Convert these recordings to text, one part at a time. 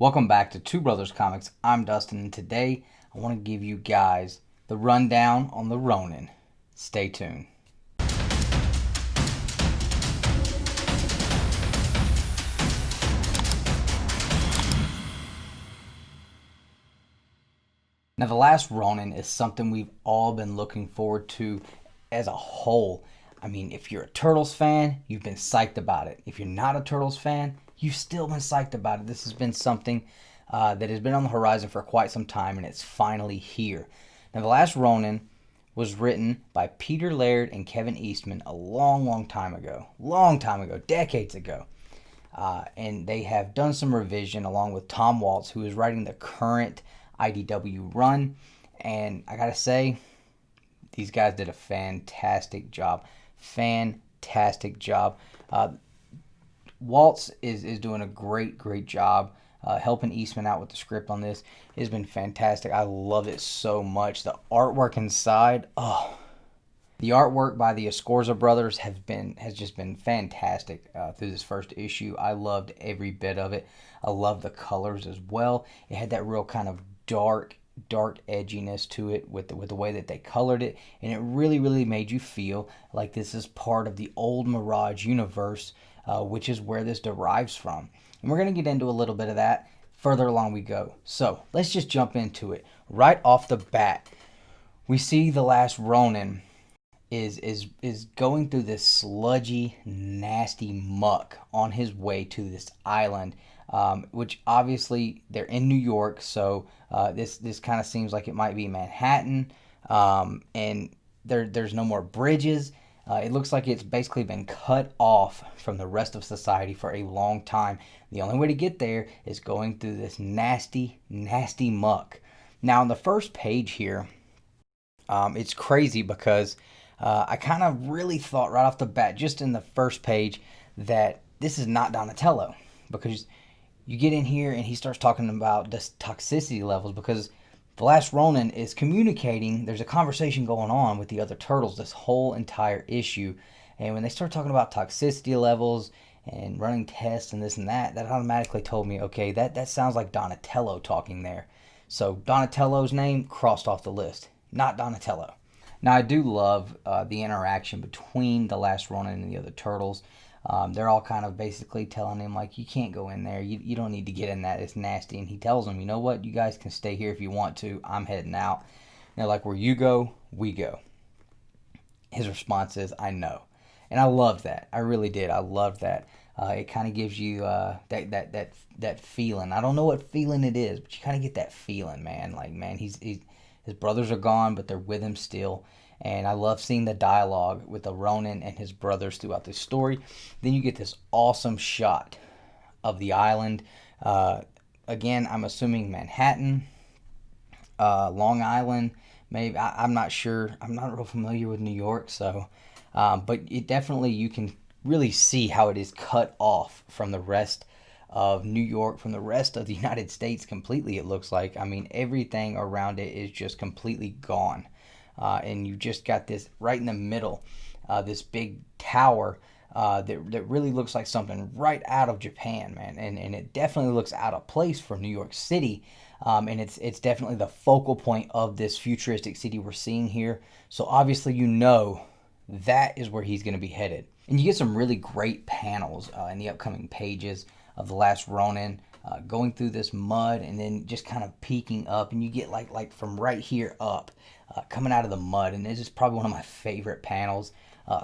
Welcome back to Two Brothers Comics. I'm Dustin, and today I want to give you guys the rundown on the Ronin. Stay tuned. Now, The Last Ronin is something we've all been looking forward to as a whole. I mean, if you're a Turtles fan, you've been psyched about it. If you're not a Turtles fan, you've still been psyched about it. This has been something that has been on the horizon for quite some time, and it's finally here. Now, The Last Ronin was written by Peter Laird and Kevin Eastman a long time ago. Decades ago. And they have done some revision along with Tom Waltz, who is writing the current IDW run. And I gotta say, these guys did a fantastic job. Waltz is doing a great job helping Eastman out with the script on this. It's been fantastic. I love it so much. The artwork inside, the artwork by the Escorza brothers has just been fantastic through this first issue. I loved every bit of it. I love the colors as well. It had that real kind of dark edginess to it with the way that they colored it, and it really made you feel like this is part of the old Mirage universe, which is where this derives from. And we're going to get into a little bit of that further along we go. So let's just jump into it. Right off the bat, we see The Last Ronin is going through this sludgy, nasty muck on his way to this island, which obviously they're in New York, so this kind of seems like it might be Manhattan, and there's no more bridges. It looks like it's basically been cut off from the rest of society for a long time. The only way to get there is going through this nasty muck. Now, on the first page here, it's crazy because I kind of really thought right off the bat, just in the first page, that this is not Donatello, because you get in here and he starts talking about the toxicity levels, because The Last Ronin is communicating. There's a conversation going on with the other turtles this whole entire issue, and when they start talking about toxicity levels and running tests and this and that automatically told me, okay, that sounds like Donatello talking there. So Donatello's name crossed off the list, not Donatello. Now, I do love the interaction between The Last Ronin and the other turtles. They're all kind of basically telling him, like, you can't go in there. You don't need to get in that. It's nasty. And he tells them, you know what? You guys can stay here if you want to. I'm heading out. And they're like, where you go, we go. His response is, I know. And I love that. I really did. I love that. It kind of gives you that feeling. I don't know what feeling it is, but you kind of get that feeling, man. Like, man, his brothers are gone, but they're with him still. And I love seeing the dialogue with the Ronin and his brothers throughout this story. Then you get this awesome shot of the island. Again, I'm assuming Manhattan, Long Island, maybe. I'm not sure. I'm not real familiar with New York, so. But it definitely, you can really see how it is cut off from the rest of New York, from the rest of the United States completely, it looks like. I mean, everything around it is just completely gone. And you just got this right in the middle, this big tower that really looks like something right out of Japan, man. And it definitely looks out of place for New York City. And it's definitely the focal point of this futuristic city we're seeing here. So obviously, you know, that is where he's going to be headed. And you get some really great panels in the upcoming pages of The Last Ronin, going through this mud and then just kind of peeking up, and you get like from right here up, coming out of the mud. And this is probably one of my favorite panels,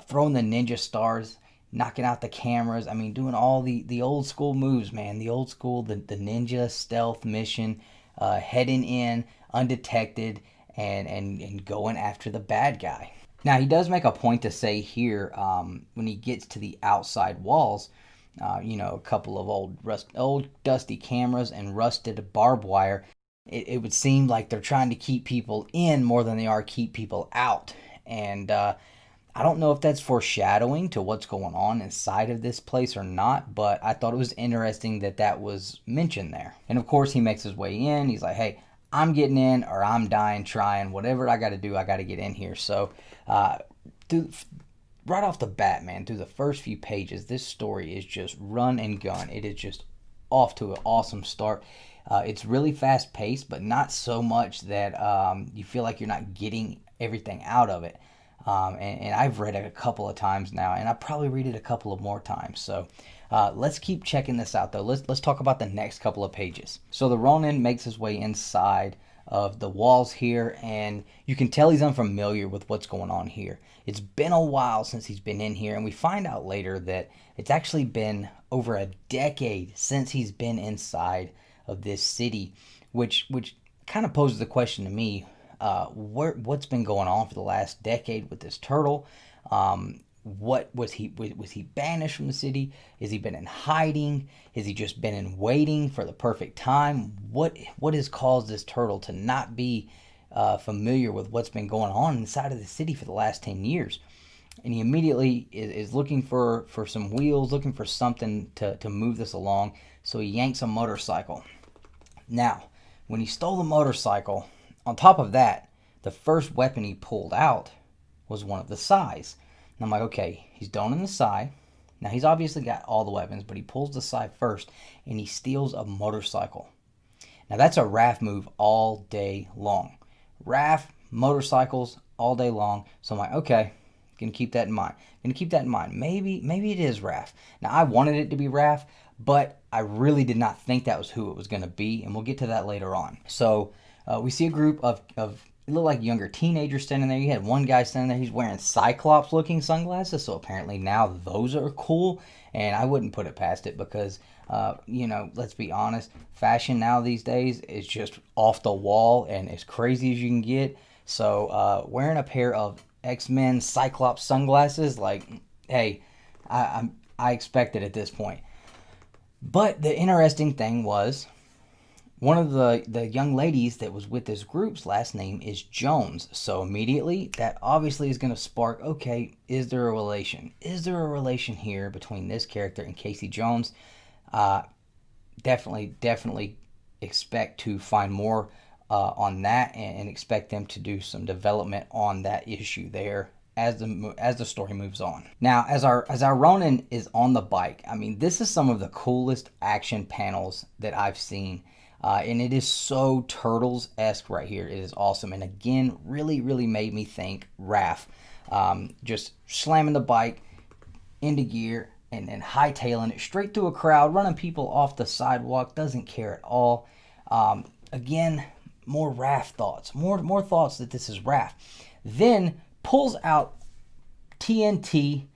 throwing the ninja stars, knocking out the cameras. I mean, doing all the old school moves, man. The old school, the ninja stealth mission, heading in undetected and going after the bad guy. Now, he does make a point to say here, when he gets to the outside walls, a couple of old dusty cameras and rusted barbed wire. It would seem like they're trying to keep people in more than they are keep people out. And I don't know if that's foreshadowing to what's going on inside of this place or not, but I thought it was interesting that was mentioned there. And of course, he makes his way in. He's like, hey, I'm getting in or I'm dying trying. Whatever I got to do, I got to get in here. So right off the bat, man, through the first few pages, this story is just run and gun. It is just off to an awesome start. It's really fast paced, but not so much that you feel like you're not getting everything out of it. And I've read it a couple of times now, and I'll probably read it a couple of more times. So let's keep checking this out, though. Let's talk about the next couple of pages. So the Ronin makes his way inside of the walls here, and you can tell he's unfamiliar with what's going on here. It's been a while since he's been in here, and we find out later that it's actually been over a decade since he's been inside of this city, which kind of poses the question to me, what's been going on for the last decade with this turtle? What was he banished from the city? Has he been in hiding? Has he just been in waiting for the perfect time? What has caused this turtle to not be familiar with what's been going on inside of the city for the last 10 years? And he immediately is looking for some wheels, looking for something to move this along. So he yanks a motorcycle. Now, when he stole the motorcycle, on top of that, the first weapon he pulled out was one of the sais. And I'm like, okay, he's donning the sai. Now, he's obviously got all the weapons, but he pulls the sai first, and he steals a motorcycle. Now, that's a Raph move all day long. Raph, motorcycles, all day long. So I'm like, okay, gonna keep that in mind. Maybe it is Raph. Now, I wanted it to be Raph, but I really did not think that was who it was going to be, and we'll get to that later on. So we see a group of it looked like younger teenagers standing there. You had one guy standing there, he's wearing Cyclops-looking sunglasses, so apparently now those are cool, and I wouldn't put it past it because, let's be honest, fashion now these days is just off the wall and as crazy as you can get. So wearing a pair of X-Men Cyclops sunglasses, like, hey, I expect it at this point. But the interesting thing was, one of the young ladies that was with this group's last name is Jones. So immediately, that obviously is going to spark, okay, is there a relation? Is there a relation here between this character and Casey Jones? Definitely expect to find more on that, and expect them to do some development on that issue there as the story moves on. Now, as our Ronin is on the bike, I mean, this is some of the coolest action panels that I've seen. And it is so Turtles-esque right here. It is awesome. And again, really made me think Raph. Just slamming the bike into gear and then hightailing it straight through a crowd, running people off the sidewalk, doesn't care at all. Again, more Raph thoughts. More thoughts that this is Raph. Then pulls out TNT,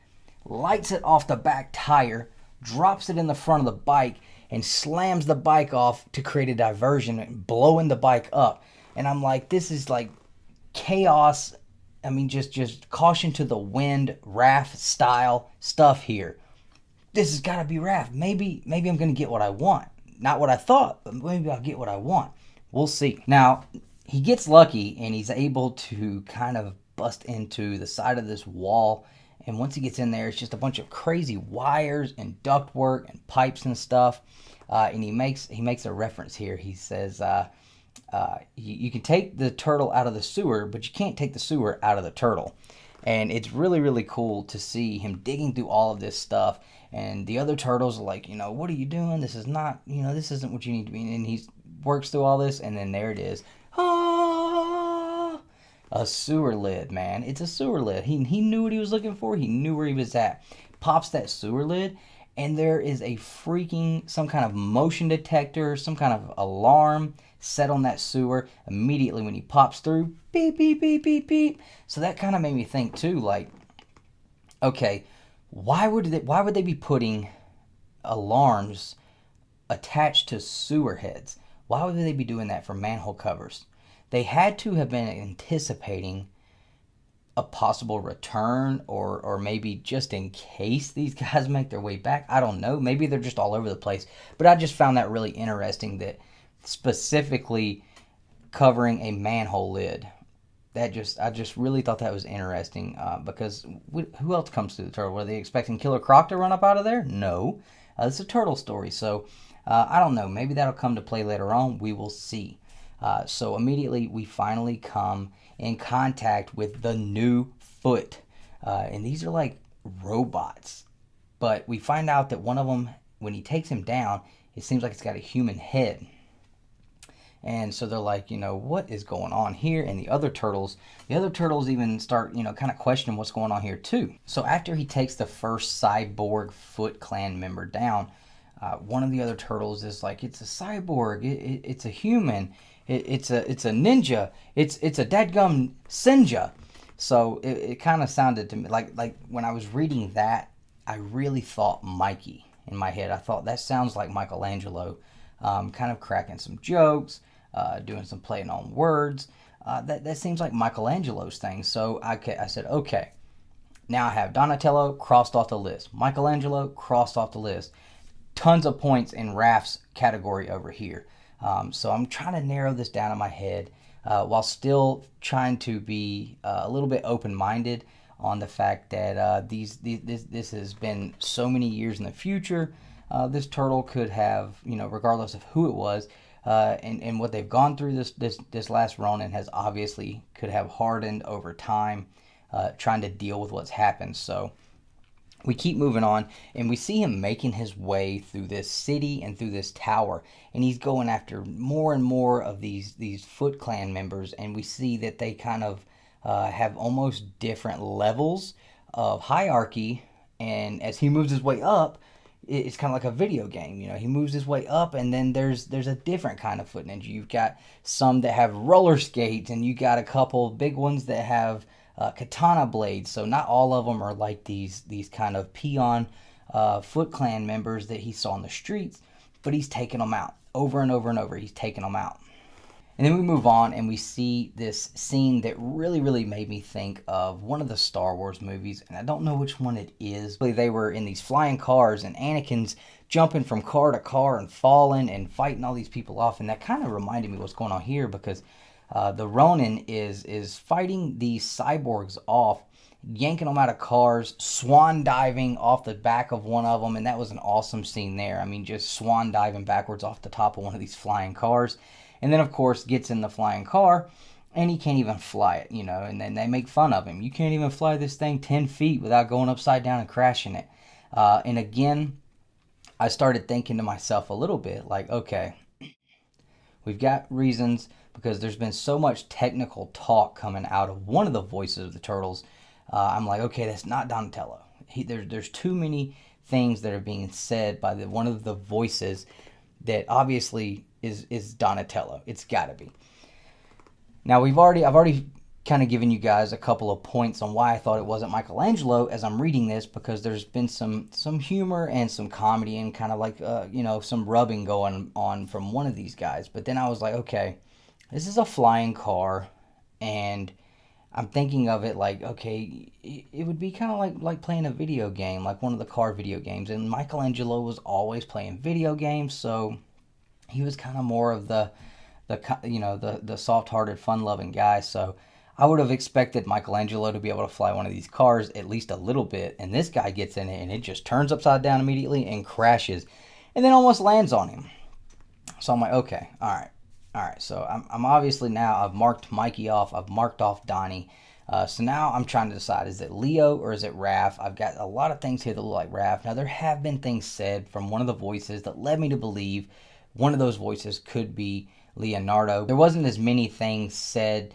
lights it off the back tire, drops it in the front of the bike, and slams the bike off to create a diversion, blowing the bike up. And I'm like, this is like chaos. I mean, just caution to the wind, Raph style stuff here. This has got to be Raph. Maybe I'm going to get what I want. Not what I thought, but maybe I'll get what I want. We'll see. Now, he gets lucky, and he's able to kind of bust into the side of this wall. And once he gets in there, it's just a bunch of crazy wires and ductwork and pipes and stuff. And he makes a reference here. He says, you can take the turtle out of the sewer, but you can't take the sewer out of the turtle. And it's really cool to see him digging through all of this stuff. And the other turtles are like, what are you doing? This is not, this isn't what you need to be. And he works through all this, and then there it is. Ah! A sewer lid, man. It's a sewer lid. He knew what he was looking for. He knew where he was at. Pops that sewer lid, and there is a freaking, some kind of motion detector, some kind of alarm set on that sewer. Immediately when he pops through, beep, beep, beep, beep, beep. So that kind of made me think too, like, okay, why would they be putting alarms attached to sewer heads? Why would they be doing that for manhole covers? They had to have been anticipating a possible return, or maybe just in case these guys make their way back. I don't know. Maybe they're just all over the place. But I just found that really interesting, that specifically covering a manhole lid. I just really thought that was interesting, because who else comes through the turtle? Were they expecting Killer Croc to run up out of there? No. It's a turtle story, so I don't know. Maybe that'll come to play later on. We will see. So immediately we finally come in contact with the new Foot. And these are like robots. But we find out that one of them, when he takes him down, it seems like it's got a human head. And so they're like, what is going on here? And the other turtles even start, kind of questioning what's going on here too. So after he takes the first cyborg Foot Clan member down, one of the other turtles is like, it's a cyborg, it's a human, it's a ninja, it's a dadgum senja. So it kind of sounded to me like when I was reading that, I really thought Mikey in my head. I thought that sounds like Michelangelo, kind of cracking some jokes, doing some playing on words. That seems like Michelangelo's thing. So I said, okay, now I have Donatello crossed off the list, Michelangelo crossed off the list. Tons of points in Raph's category over here. So I'm trying to narrow this down in my head while still trying to be a little bit open-minded on the fact that this has been so many years in the future. This turtle could have, regardless of who it was, and what they've gone through this last Ronin has obviously could have hardened over time, trying to deal with what's happened. So we keep moving on, and we see him making his way through this city and through this tower, and he's going after more and more of these Foot Clan members, and we see that they kind of have almost different levels of hierarchy, and as he moves his way up, it's kind of like a video game. He moves his way up, and then there's a different kind of foot ninja. You've got some that have roller skates, and you got a couple big ones that have katana blades. So not all of them are like these kind of peon Foot Clan members that he saw in the streets, but he's taking them out over and over and over. He's taking them out. And then we move on, and we see this scene that really, really made me think of one of the Star Wars movies, and I don't know which one it is. They were in these flying cars, and Anakin's jumping from car to car and falling and fighting all these people off, and that kind of reminded me what's going on here, because the Ronin is fighting these cyborgs off, yanking them out of cars, swan diving off the back of one of them, and that was an awesome scene there. I mean, just swan diving backwards off the top of one of these flying cars. And then, of course, gets in the flying car, and he can't even fly it, and then they make fun of him. You can't even fly this thing 10 feet without going upside down and crashing it. And again, I started thinking to myself a little bit, like, okay, we've got reasons, because there's been so much technical talk coming out of one of the voices of the Turtles. I'm like, okay, that's not Donatello. There's too many things that are being said by one of the voices that obviously is Donatello. It's got to be. Now I've already kind of given you guys a couple of points on why I thought it wasn't Michelangelo as I'm reading this, because there's been some humor and some comedy and kind of like some rubbing going on from one of these guys. But then I was like, okay, this is a flying car, and I'm thinking of it like, okay, it would be kind of like playing a video game, like one of the car video games. And Michelangelo was always playing video games, so he was kind of more of the soft-hearted, fun-loving guy. So I would have expected Michelangelo to be able to fly one of these cars at least a little bit, and this guy gets in it, and it just turns upside down immediately and crashes, and then almost lands on him. So I'm like, okay, all right. So I'm obviously now, I've marked Mikey off, I've marked off Donnie. So now I'm trying to decide, is it Leo or is it Raph? I've got a lot of things here that look like Raph. Now, there have been things said from one of the voices that led me to believe one of those voices could be Leonardo. There wasn't as many things said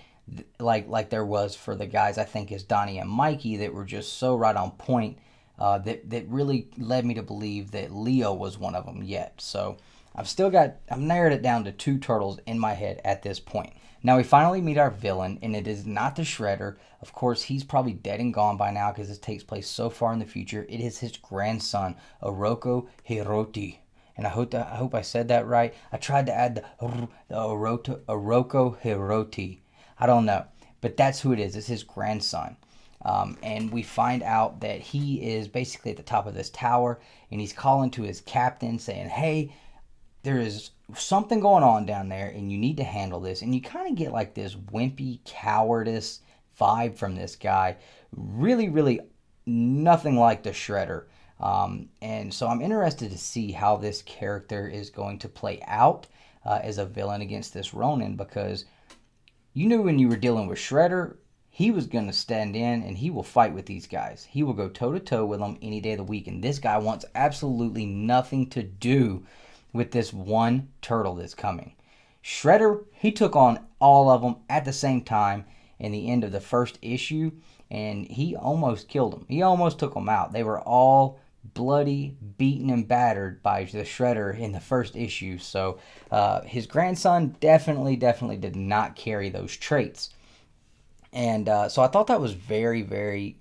like there was for the guys I think is Donnie and Mikey that were just so right on point that really led me to believe that Leo was one of them yet. So I've narrowed it down to 2 turtles in my head at this point. Now we finally meet our villain, and it is not the Shredder. Of course, he's probably dead and gone by now because this takes place so far in the future. It is his grandson, Oroko Hiroti. And I hope I said that right. I tried to add the Oroko Hiroti. I don't know. But that's who it is. It's his grandson. And we find out that he is basically at the top of this tower, and he's calling to his captain saying, hey, there is something going on down there, and you need to handle this. And you kind of get like this wimpy cowardice vibe from this guy. Really, really nothing like the Shredder. And so I'm interested to see how this character is going to play out as a villain against this Ronin, because you knew when you were dealing with Shredder, he was going to stand in and he will fight with these guys. He will go toe-to-toe with them any day of the week. And this guy wants absolutely nothing to do with this one turtle that's coming. Shredder, he took on all of them at the same time in the end of the first issue, and he almost killed them. He almost took them out. They were all bloody, beaten, and battered by the Shredder in the first issue. So his grandson definitely did not carry those traits. And so I thought that was very, very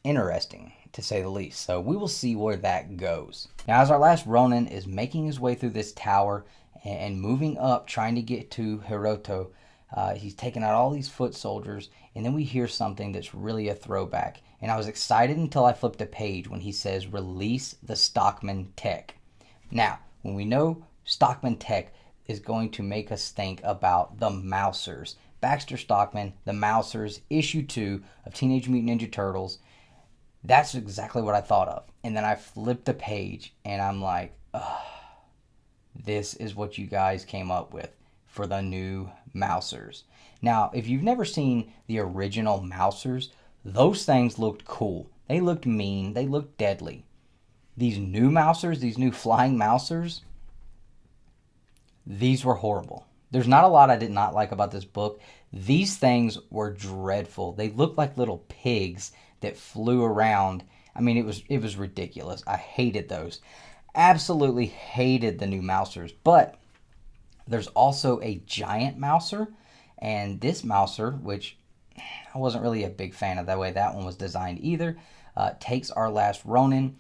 interesting, to say the least. So we will see where that goes. Now, as our last Ronin is making his way through this tower and moving up, trying to get to Hiroto, he's taking out all these foot soldiers, and then we hear something that's really a throwback. And I was excited until I flipped a page when he says, "Release the Stockman Tech." Now, when we know Stockman Tech is going to make us think about the Mousers. Baxter Stockman, the Mousers, issue 2 of Teenage Mutant Ninja Turtles. That's exactly what I thought of. And then I flipped the page and I'm like, this is what you guys came up with for the new Mousers. Now, if you've never seen the original Mousers, those things looked cool. They looked mean. They looked deadly. These new Mousers, these new flying Mousers, these were horrible. There's not a lot I did not like about this book. These things were dreadful. They looked like little pigs that flew around. I mean, it was ridiculous. I hated those. Absolutely hated the new Mousers. But there's also a giant Mouser, and this Mouser, which I wasn't really a big fan of the way that one was designed either, takes our last Ronin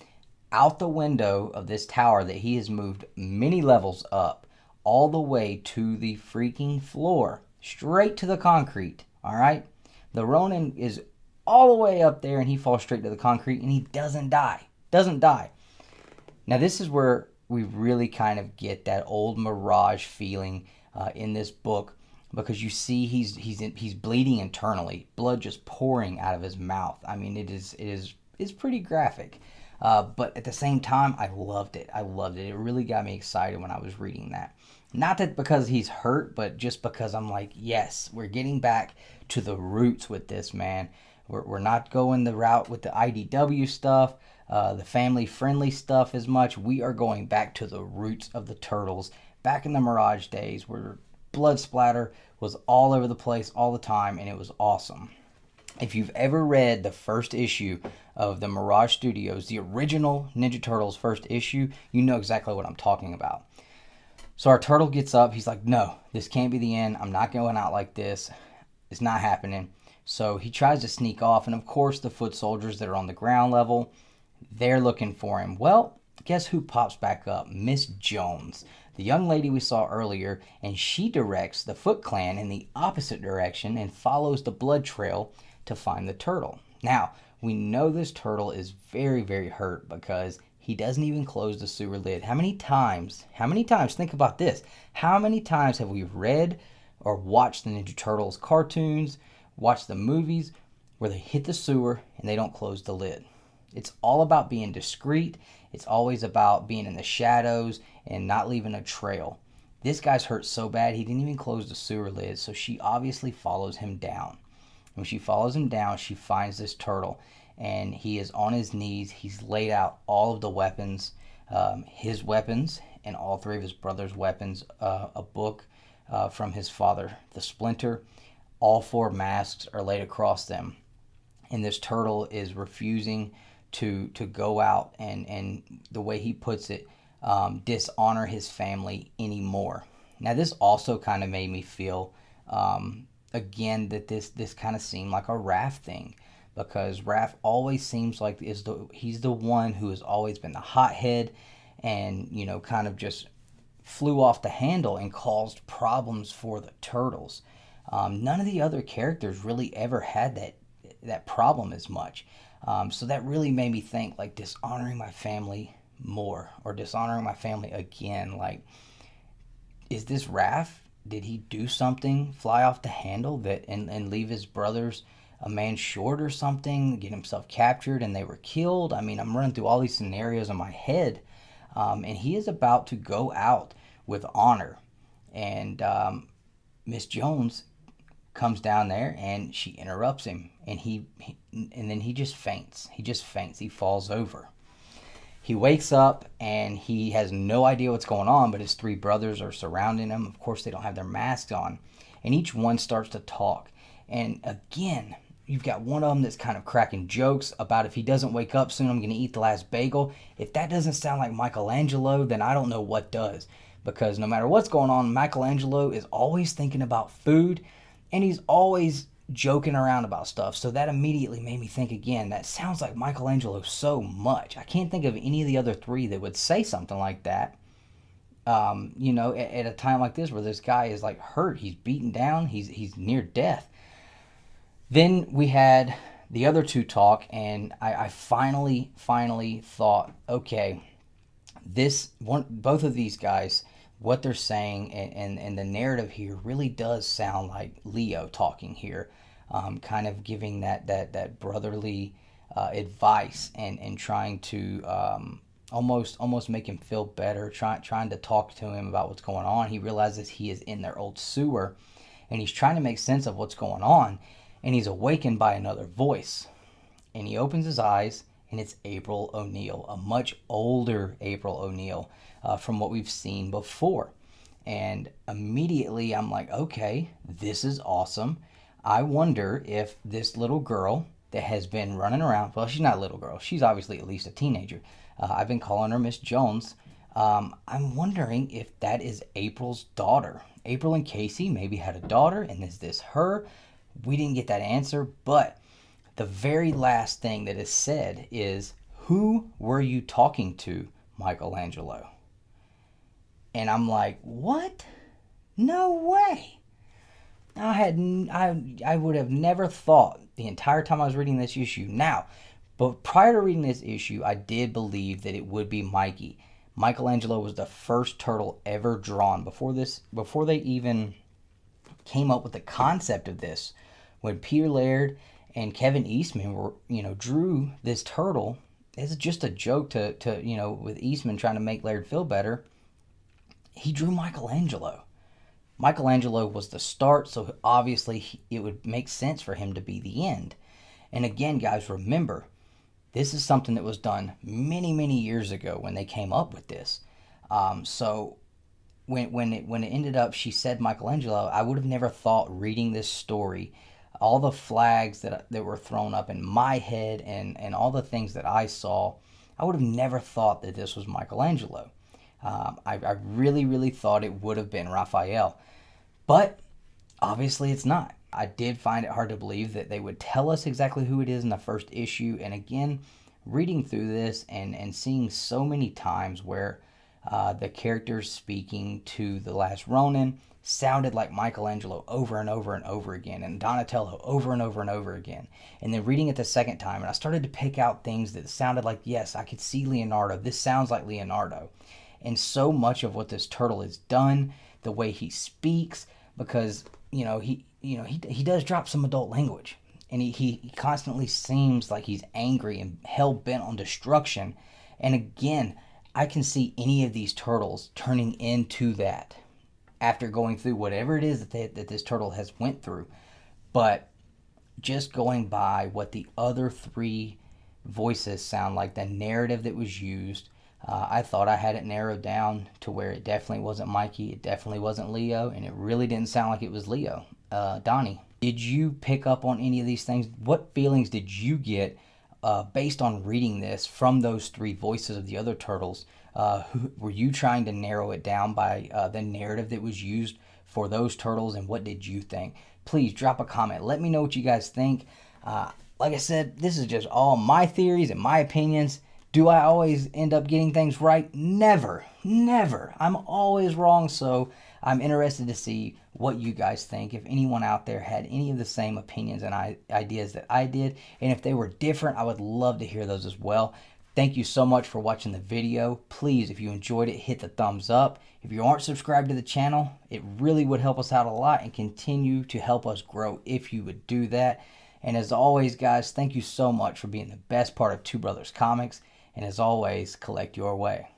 out the window of this tower that he has moved many levels up, all the way to the freaking floor, straight to the concrete. All right, the Ronin is all the way up there, and he falls straight to the concrete, and he doesn't die. Now, this is where we really kind of get that old Mirage feeling in this book, because you see he's bleeding internally, blood just pouring out of his mouth. I mean, it's pretty graphic, but at the same time, I loved it. It really got me excited when I was reading that. Not that because he's hurt, but just because I'm like, yes, we're getting back to the roots with this, man. We're not going the route with the IDW stuff, the family-friendly stuff as much. We are going back to the roots of the Turtles, back in the Mirage days where blood splatter was all over the place all the time, and it was awesome. If you've ever read the first issue of the Mirage Studios, the original Ninja Turtles first issue, you know exactly what I'm talking about. So our turtle gets up. He's like, no, this can't be the end. I'm not going out like this. It's not happening. So he tries to sneak off, and of course the foot soldiers that are on the ground level, they're looking for him. Well, guess who pops back up? Miss Jones, the young lady we saw earlier, and she directs the Foot Clan in the opposite direction and follows the blood trail to find the turtle. Now, we know this turtle is very, very hurt because he doesn't even close the sewer lid. How many times, think about this, how many times have we read or watched the Ninja Turtles cartoons, watched the movies where they hit the sewer and they don't close the lid? It's all about being discreet. It's always about being in the shadows and not leaving a trail. This guy's hurt so bad he didn't even close the sewer lid, so she obviously follows him down. When she follows him down, she finds this turtle, and he is on his knees. He's laid out all of the weapons, his weapons, and all three of his brother's weapons, a book from his father, the Splinter. All four masks are laid across them, and this turtle is refusing to go out and the way he puts it, dishonor his family anymore. Now, this also kind of made me feel, again, that this kind of seemed like a Raph thing, because Raph always seems like he's the one who has always been the hothead and, kind of just flew off the handle and caused problems for the Turtles. None of the other characters really ever had that problem as much. So that really made me think, like, dishonoring my family more, or dishonoring my family again. Like, is this Raph? Did he do something, fly off the handle and leave his brothers a man short or something, get himself captured and they were killed? I mean, I'm running through all these scenarios in my head, and he is about to go out with honor. And Miss Jones comes down there and she interrupts him, and then he just faints. He falls over. He wakes up and he has no idea what's going on, but his three brothers are surrounding him. Of course, they don't have their masks on. And each one starts to talk. And again, you've got one of them that's kind of cracking jokes about, if he doesn't wake up soon, I'm going to eat the last bagel. If that doesn't sound like Michelangelo, then I don't know what does. Because no matter what's going on, Michelangelo is always thinking about food, and he's always joking around about stuff. So that immediately made me think again, that sounds like Michelangelo so much. I can't think of any of the other three that would say something like that. You know, at a time like this where this guy is like hurt, he's beaten down, he's near death. Then we had the other two talk, and I finally thought, okay, both of these guys, what they're saying and the narrative here really does sound like Leo talking here, kind of giving that brotherly advice and trying to almost make him feel better, trying to talk to him about what's going on. He realizes he is in their old sewer, and he's trying to make sense of what's going on, and he's awakened by another voice. And he opens his eyes, and it's April O'Neil, a much older April O'Neil from what we've seen before. And immediately I'm like, okay, this is awesome. I wonder if this little girl that has been running around, well, she's not a little girl, she's obviously at least a teenager. I've been calling her Miss Jones. I'm wondering if that is April's daughter. April and Casey maybe had a daughter, and is this her? We didn't get that answer, but the very last thing that is said is, "Who were you talking to, Michelangelo?" And I'm like, what? No way. I would have never thought the entire time I was reading this issue. Now, but prior to reading this issue, I did believe that it would be Mikey. Michelangelo was the first turtle ever drawn. Before they even came up with the concept of this, when Peter Laird and Kevin Eastman drew this turtle, it's just a joke to with Eastman trying to make Laird feel better. He drew Michelangelo. Michelangelo was the start, so obviously it would make sense for him to be the end. And again, guys, remember, this is something that was done many years ago when they came up with this. So when it ended up, she said Michelangelo, I would have never thought, reading this story, all the flags that were thrown up in my head and all the things that I saw, I would have never thought that this was Michelangelo. I really thought it would have been Raphael, but obviously it's not. I did find it hard to believe that they would tell us exactly who it is in the first issue. And again, reading through this and seeing so many times where the characters speaking to the last Ronin sounded like Michelangelo over and over again, and Donatello over and over again. And then reading it the second time, and I started to pick out things that sounded like, yes, I could see Leonardo. This sounds like Leonardo. And so much of what this turtle has done, the way he speaks, because he does drop some adult language, and he constantly seems like he's angry and hell-bent on destruction. And again, I can see any of these turtles turning into that after going through whatever it is that this turtle has went through. But just going by what the other three voices sound like, the narrative that was used, I thought I had it narrowed down to where it definitely wasn't Mikey, it definitely wasn't Leo, and it really didn't sound like it was Leo. Donnie, did you pick up on any of these things? What feelings did you get based on reading this from those three voices of the other turtles? Were you trying to narrow it down by the narrative that was used for those turtles, and what did you think? Please drop a comment. Let me know what you guys think. Like I said, this is just all my theories and my opinions. Do I always end up getting things right? Never. I'm always wrong, so I'm interested to see what you guys think. If anyone out there had any of the same opinions and ideas that I did, and if they were different, I would love to hear those as well. Thank you so much for watching the video. Please, if you enjoyed it, hit the thumbs up. If you aren't subscribed to the channel, it really would help us out a lot and continue to help us grow if you would do that. And as always, guys, thank you so much for being the best part of Two Brothers Comics. And as always, collect your way.